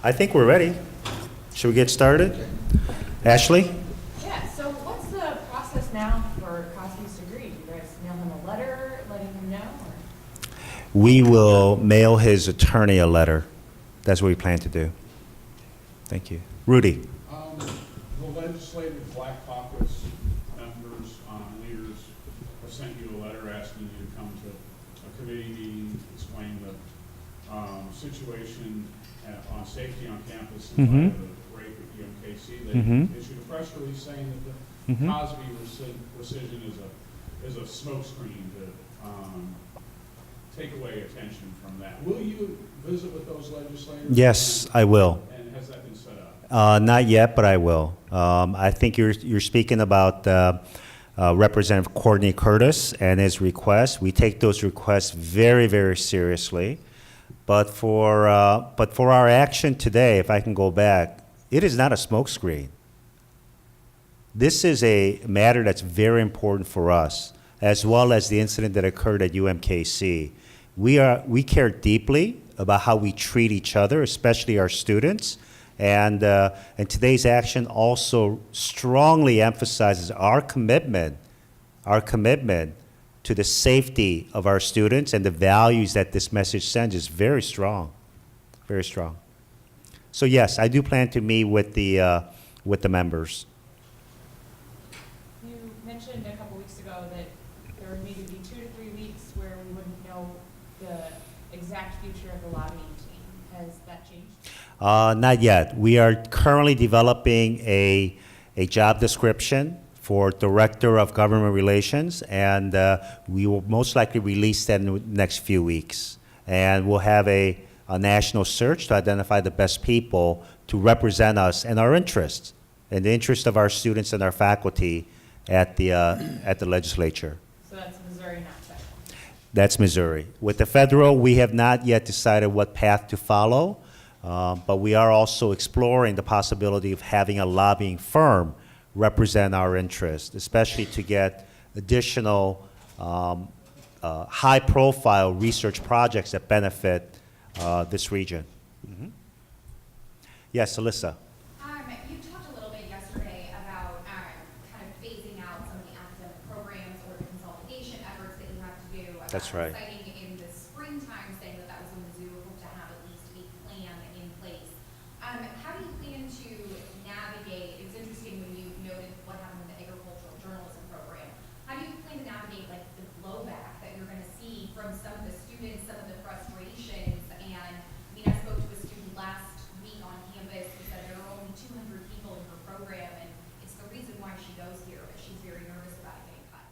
I think we're ready. Should we get started? Ashley? Yeah, so what's the process now for Cosby's degree? Do you guys mail him a letter letting him know? Or? We will mail his attorney a letter. That's what we plan to do. Thank you. Rudy? The legislative Black Caucus members, leaders have sent you a letter asking you to come to a committee meeting to explain the situation on safety on campus in light of the rape at UMKC. They issued a press release saying that the Cosby rescission is a smokescreen to take away attention from that. Will you visit with those legislators? Yes, I will. And has that been set up? Not yet, but I will. I think you're speaking about Representative Courtney Curtis and his requests. We take those requests very, very seriously. But for our action today, if I can go back, it is not a smokescreen. This is a matter that's very important for us, as well as the incident that occurred at UMKC. We care deeply about how we treat each other, especially our students. And today's action also strongly emphasizes our commitment to the safety of our students, and the values that this message sends is very strong, very strong. So yes, I do plan to meet with the members. You mentioned a couple weeks ago that there would maybe be 2 to 3 weeks where we wouldn't know the exact future of the lobbying team. Has that changed? Not yet. We are currently developing a job description for Director of Government Relations, and we will most likely release that in the next few weeks. And we'll have a national search to identify the best people to represent us and our interests, and the interest of our students and our faculty at the legislature. So that's Missouri, not federal. That's Missouri. With the federal, we have not yet decided what path to follow, but we are also exploring the possibility of having a lobbying firm represent our interests, especially to get additional high-profile research projects that benefit this region. Yes, Alyssa. You talked a little bit yesterday about kind of phasing out some of the academic programs or the consolidation efforts that you have to do. That's right. Citing in the springtime, saying that was when Mizzou hoped to have at least a plan in place. How do you plan to navigate? It was interesting when you noted what happened with the agricultural journalism program. How do you plan to navigate like the blowback that you're going to see from some of the students, some of the frustrations? And I mean, I spoke to a student last week on campus who said there are only 200 people in her program, and it's the reason why she goes here, but she's very nervous about it getting cut.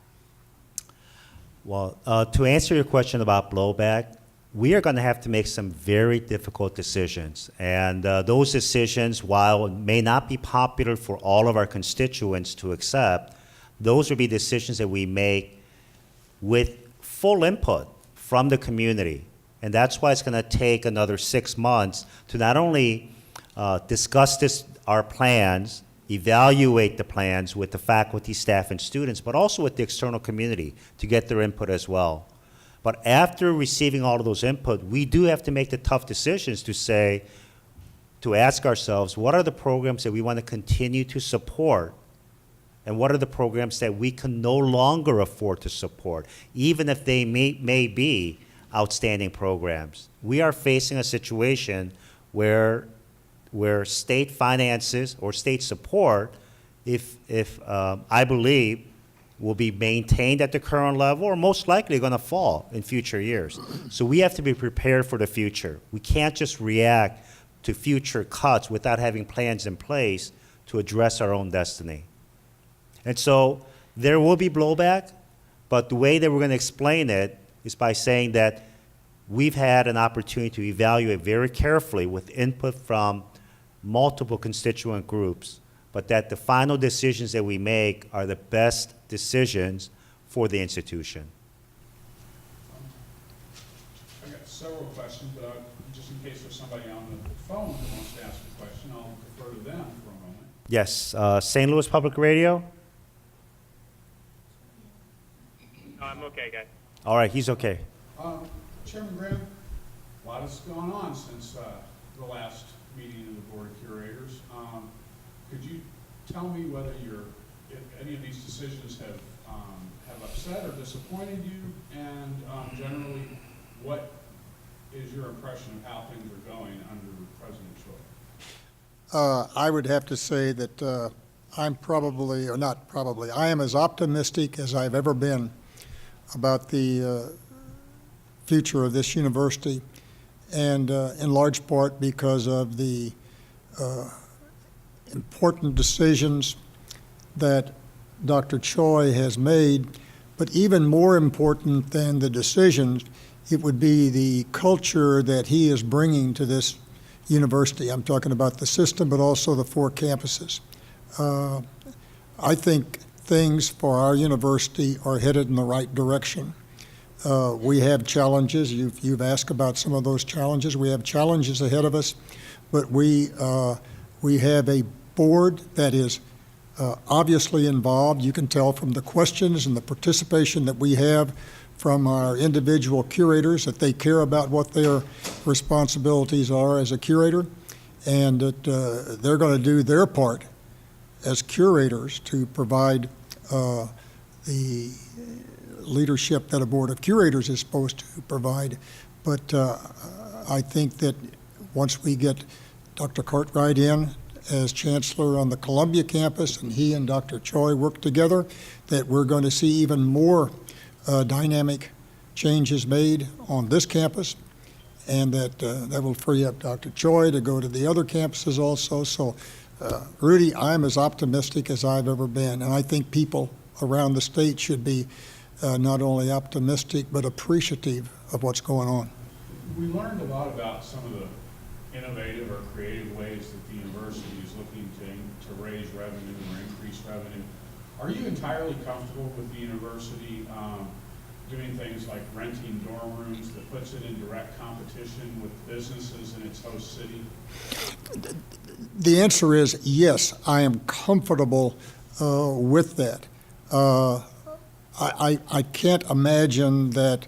Well, to answer your question about blowback, we are going to have to make some very difficult decisions. And those decisions, while it may not be popular for all of our constituents to accept, those will be decisions that we make with full input from the community. And that's why it's going to take another 6 months to not only discuss our plans, evaluate the plans with the faculty, staff, and students, but also with the external community to get their input as well. But after receiving all of those input, we do have to make the tough decisions to ask ourselves, what are the programs that we want to continue to support? And what are the programs that we can no longer afford to support, even if they may be outstanding programs? We are facing a situation where state finances or state support, if I believe, will be maintained at the current level or most likely going to fall in future years. So we have to be prepared for the future. We can't just react to future cuts without having plans in place to address our own destiny. And so there will be blowback, but the way that we're going to explain it is by saying that we've had an opportunity to evaluate very carefully with input from multiple constituent groups, but that the final decisions that we make are the best decisions for the institution. I got several questions, but just in case there's somebody on the phone who wants to ask a question, I'll defer to them for a moment. Yes, St. Louis Public Radio? No, I'm okay, guys. All right, he's okay. Chairman Graham, a lot has gone on since the last meeting of the Board of Curators. Could you tell me whether if any of these decisions have upset or disappointed you? And generally, what is your impression of how things are going under President Choi? I would have to say that I'm probably, or not probably, I am as optimistic as I've ever been about the future of this university, and in large part because of the important decisions that Dr. Choi has made. But even more important than the decisions, it would be the culture that he is bringing to this university. I'm talking about the system, but also the 4 campuses. I think things for our university are headed in the right direction. We have challenges. You've asked about some of those challenges. We have challenges ahead of us, but we have a board that is obviously involved. You can tell from the questions and the participation that we have from our individual curators that they care about what their responsibilities are as a curator, and that they're going to do their part as curators to provide the leadership that a Board of Curators is supposed to provide. But I think that once we get Dr. Cartwright in as chancellor on the Columbia campus, and he and Dr. Choi work together, that we're going to see even more dynamic changes made on this campus, and that will free up Dr. Choi to go to the other campuses also. So, Rudy, I'm as optimistic as I've ever been, and I think people around the state should be not only optimistic, but appreciative of what's going on. We learned a lot about some of the innovative or creative ways that the university is looking to raise revenue or increase revenue. Are you entirely comfortable with the university doing things like renting dorm rooms that puts it in direct competition with businesses in its host city? The answer is yes, I am comfortable with that. I can't imagine that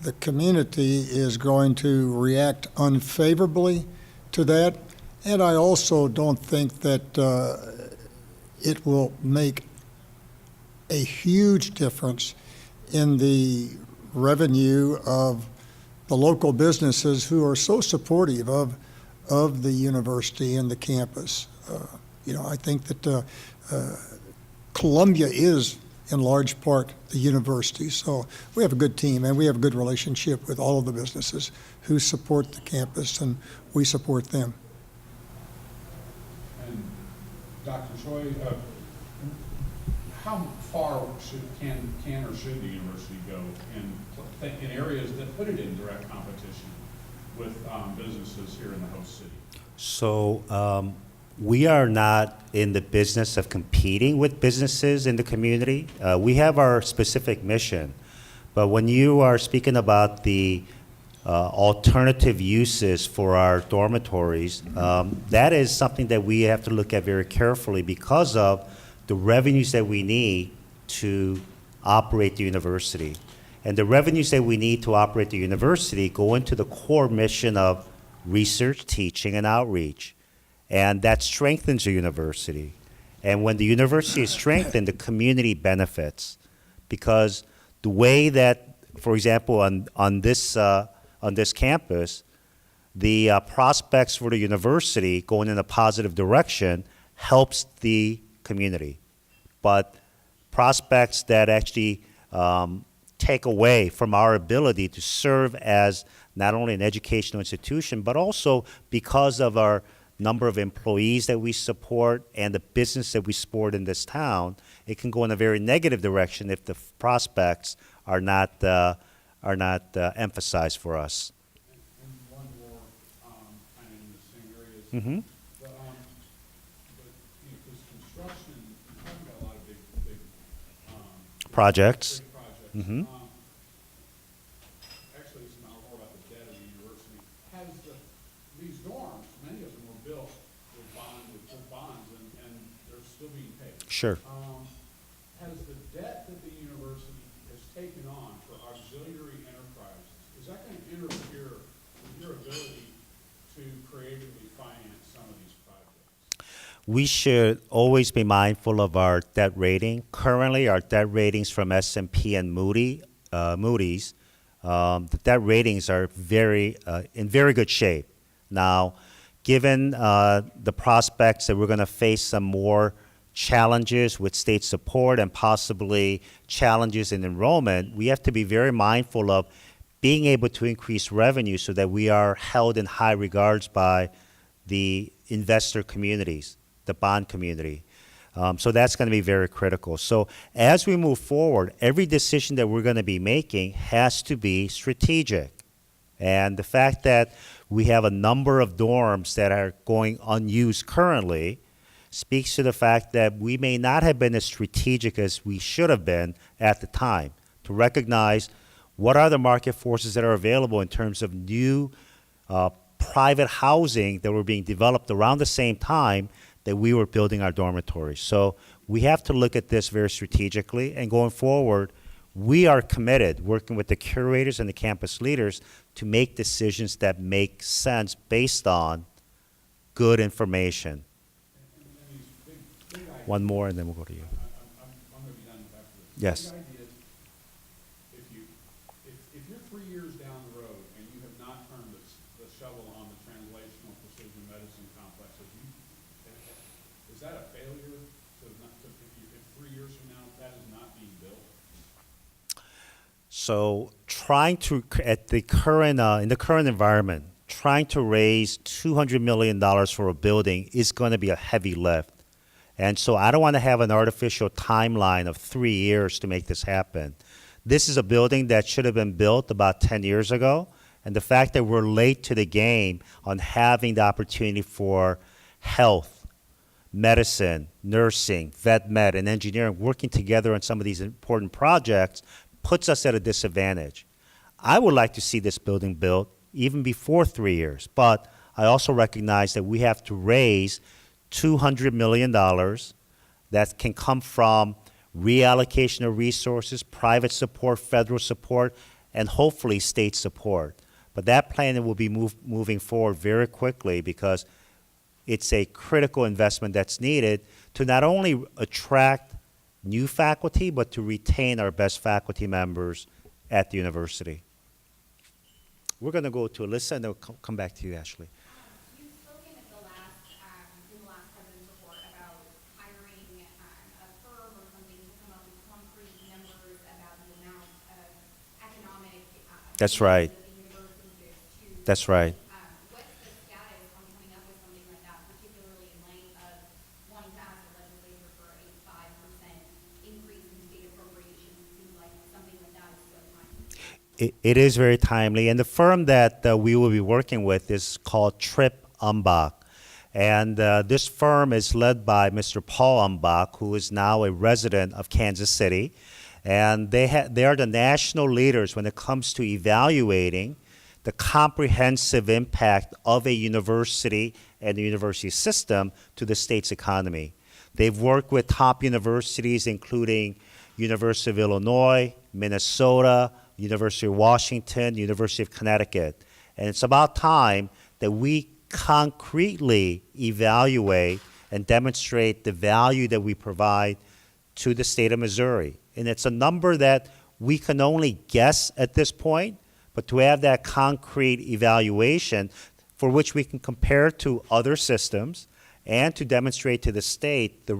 the community is going to react unfavorably to that, and I also don't think that it will make a huge difference in the revenue of the local businesses who are so supportive of the university and the campus. I think that Columbia is in large part the university, so we have a good team and we have a good relationship with all of the businesses who support the campus, and we support them. And Dr. Choi, how far can or should the university go in areas that put it in direct competition with businesses here in the host city? So we are not in the business of competing with businesses in the community. We have our specific mission. But when you are speaking about the alternative uses for our dormitories, that is something that we have to look at very carefully because of the revenues that we need to operate the university. And the revenues that we need to operate the university go into the core mission of research, teaching, and outreach. And that strengthens the university. And when the university is strengthened, the community benefits. Because the way that, for example, on this campus, the prospects for the university going in a positive direction helps the community. But prospects that actually take away from our ability to serve as not only an educational institution, but also because of our number of employees that we support and the business that we support in this town, it can go in a very negative direction if the prospects are not emphasized for us. And one more, kind of in the same area. Mm-hmm. Because construction, you're talking about a lot of big Projects. big projects. Mm-hmm. Actually, it's not more about the debt of the university. These dorms, many of them were built with bonds, and they're still being paid. Sure. Has the debt that the university has taken on for auxiliary enterprises, is that going to interfere with your ability to creatively finance we should always be mindful of our debt rating. Currently, our debt ratings from S&P and Moody's, the debt ratings are in very good shape. Now, given the prospects that we're going to face some more challenges with state support and possibly challenges in enrollment, we have to be very mindful of being able to increase revenue so that we are held in high regards by the investor communities, the bond community. So that's going to be very critical. So as we move forward, every decision that we're going to be making has to be strategic. And the fact that we have a number of dorms that are going unused currently speaks to the fact that we may not have been as strategic as we should have been at the time to recognize what are the market forces that are available in terms of new private housing that were being developed around the same time that we were building our dormitories. So we have to look at this very strategically, and going forward, we are committed, working with the curators and the campus leaders, to make decisions that make sense based on good information. And these big ideas. One more, and then we'll go to you. I'm going to be done after this. Yes. Big ideas, if you're 3 years down the road and you have not turned the shovel on the translational precision medicine complex, is that a failure? If 3 years from now that is not being built? So trying to, at the current, in the current environment, trying to raise $200 million for a building is going to be a heavy lift. And so I don't want to have an artificial timeline of 3 years to make this happen. This is a building that should have been built about 10 years ago. And the fact that we're late to the game on having the opportunity for health, medicine, nursing, vet med, and engineering working together on some of these important projects puts us at a disadvantage. I would like to see this building built even before 3 years, but I also recognize that we have to raise $200 million that can come from reallocation of resources, private support, federal support, and hopefully state support. But that plan will be moving forward very quickly because it's a critical investment that's needed to not only attract new faculty, but to retain our best faculty members at the university. We're going to go to Alyssa, and then we'll come back to you, Ashley. You've spoken at the last, in the last president's report about hiring a firm or something to come up with concrete numbers about the amount of economic. That's right. That the university gives to. That's right. What's the status on coming up with something like that, particularly in light of wanting to ask the legislature for a 5% increase in state appropriations? It seems like something like that is so timely. It is very timely, and the firm that we will be working with is called Tripp Umbach. And this firm is led by Mr. Paul Umbach, who is now a resident of Kansas City. And they are the national leaders when it comes to evaluating the comprehensive impact of a university and the university system to the state's economy. They've worked with top universities, including University of Illinois, Minnesota, University of Washington, University of Connecticut. And it's about time that we concretely evaluate and demonstrate the value that we provide to the state of Missouri. And it's a number that we can only guess at this point, but to have that concrete evaluation for which we can compare to other systems and to demonstrate to the state the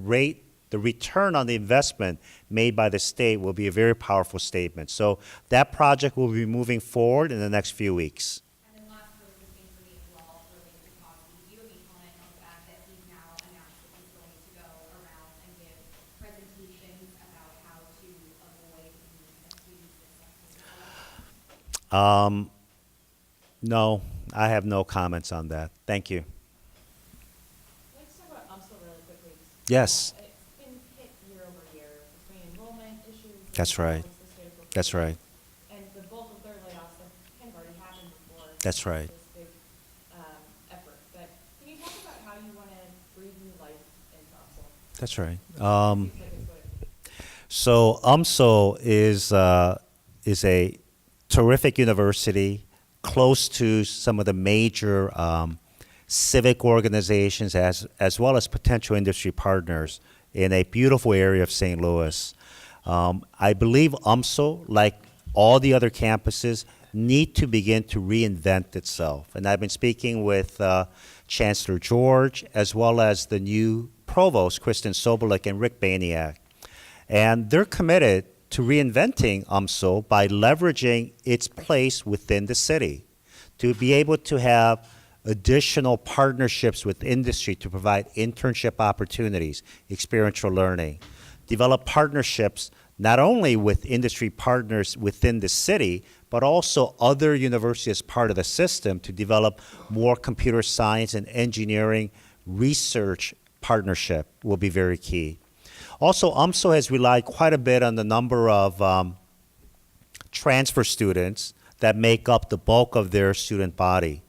return on the investment made by the state will be a very powerful statement. So that project will be moving forward in the next few weeks. And then last really good thing for me as well, related to Cosby, do you have any comment on the fact that he's now announced that he's going to go around and give presentations about how to avoid the students that No, I have no comments on that. Thank you. Let's talk about UMSL really quickly. Yes. It's been hit year over year between enrollment issues. and That's right. the state of That's right. And the bulk of their layoffs have kind of already happened before. That's right. This big effort. But can you talk about how you want to breathe new life into UMSL? That's right. Seems like it's what- So UMSL is a terrific university close to some of the major civic organizations, as well as potential industry partners in a beautiful area of St. Louis. I believe UMSL, like all the other campuses, need to begin to reinvent itself. And I've been speaking with Chancellor George, as well as the new provost, Kristen Sobolik and Rick Baniak. And they're committed to reinventing UMSL by leveraging its place within the city, to be able to have additional partnerships with industry to provide internship opportunities, experiential learning, develop partnerships not only with industry partners within the city, but also other universities as part of the system to develop more computer science and engineering research partnership will be very key. Also, UMSL has relied quite a bit on the number of transfer students that make up the bulk of their student body.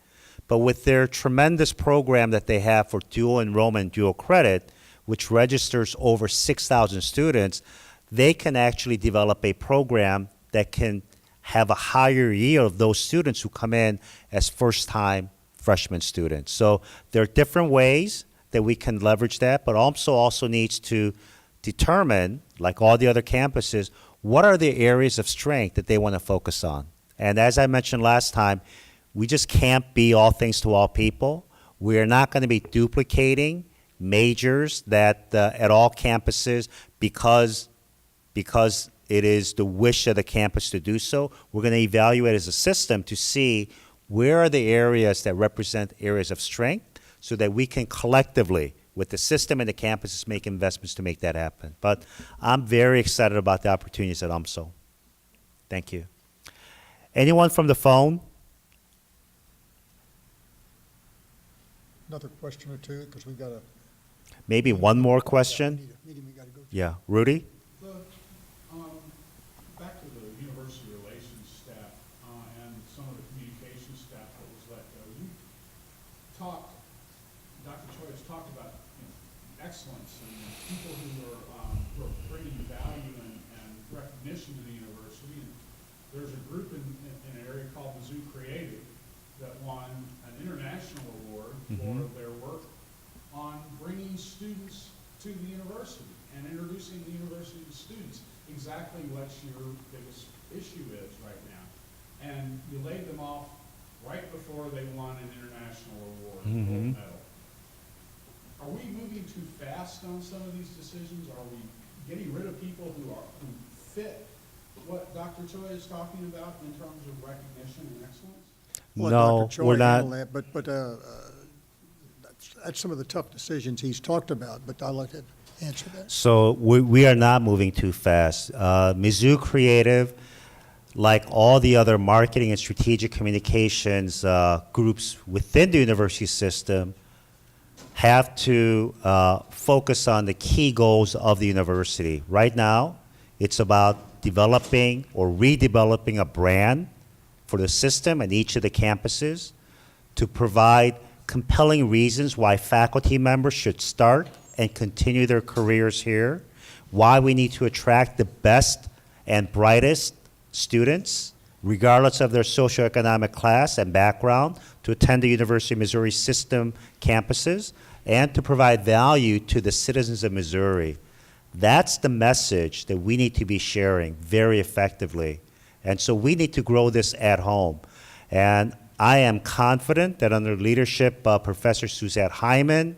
But with their tremendous program that they have for dual enrollment and dual credit, which registers over 6,000 students, they can actually develop a program that can have a higher yield of those students who come in as first-time freshman students. So there are different ways that we can leverage that, but UMSL also needs to determine, like all the other campuses, what are the areas of strength that they want to focus on. And as I mentioned last time, we just can't be all things to all people. We are not going to be duplicating majors that at all campuses because it is the wish of the campus to do so. We're going to evaluate as a system to see where are the areas that represent areas of strength so that we can collectively, with the system and the campuses, make investments to make that happen. But I'm very excited about the opportunities at UMSL. Thank you. Anyone from the phone? Another question or two, because we've got a Maybe one more question? meeting we got to go to. Yeah, Rudy? Back to the university relations staff and some of the communication staff that was let go. You talked, Dr. Choi has talked about excellence and people who are bringing value and recognition to the university. And there's a group in an area called the Zoo Creative that won an international award for their work on bringing students to the university and introducing the university to students, exactly what your biggest issue is right now. And you laid them off right before they won an international award, gold medal. Are we moving too fast on some of these decisions? Are we getting rid of people who fit what Dr. Choi is talking about in terms of recognition and excellence? Well, No, Dr. Choi we're not. handled that, but that's some of the tough decisions he's talked about, but I'll let him answer that. So we are not moving too fast. Mizzou Creative, like all the other marketing and strategic communications groups within the university system, have to focus on the key goals of the university. Right now, it's about developing or redeveloping a brand for the system and each of the campuses to provide compelling reasons why faculty members should start and continue their careers here, why we need to attract the best and brightest students, regardless of their socioeconomic class and background, to attend the University of Missouri system campuses, and to provide value to the citizens of Missouri. That's the message that we need to be sharing very effectively. And so we need to grow this at home. And I am confident that under leadership of Professor Suzette Hyman,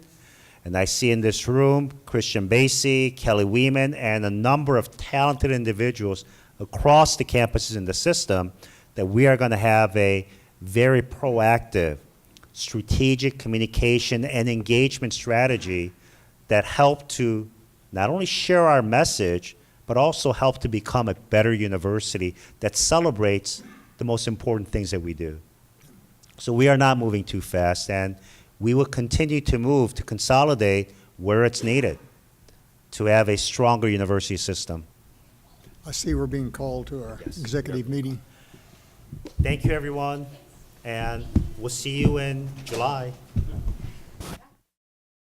and I see in this room Christian Basie, Kelly Weeman, and a number of talented individuals across the campuses in the system, that we are going to have a very proactive, strategic communication and engagement strategy that help to not only share our message, but also help to become a better university that celebrates the most important things that we do. So we are not moving too fast, and we will continue to move to consolidate where it's needed to have a stronger university system. I see we're being called to our executive meeting. Thank you, everyone, and we'll see you in July.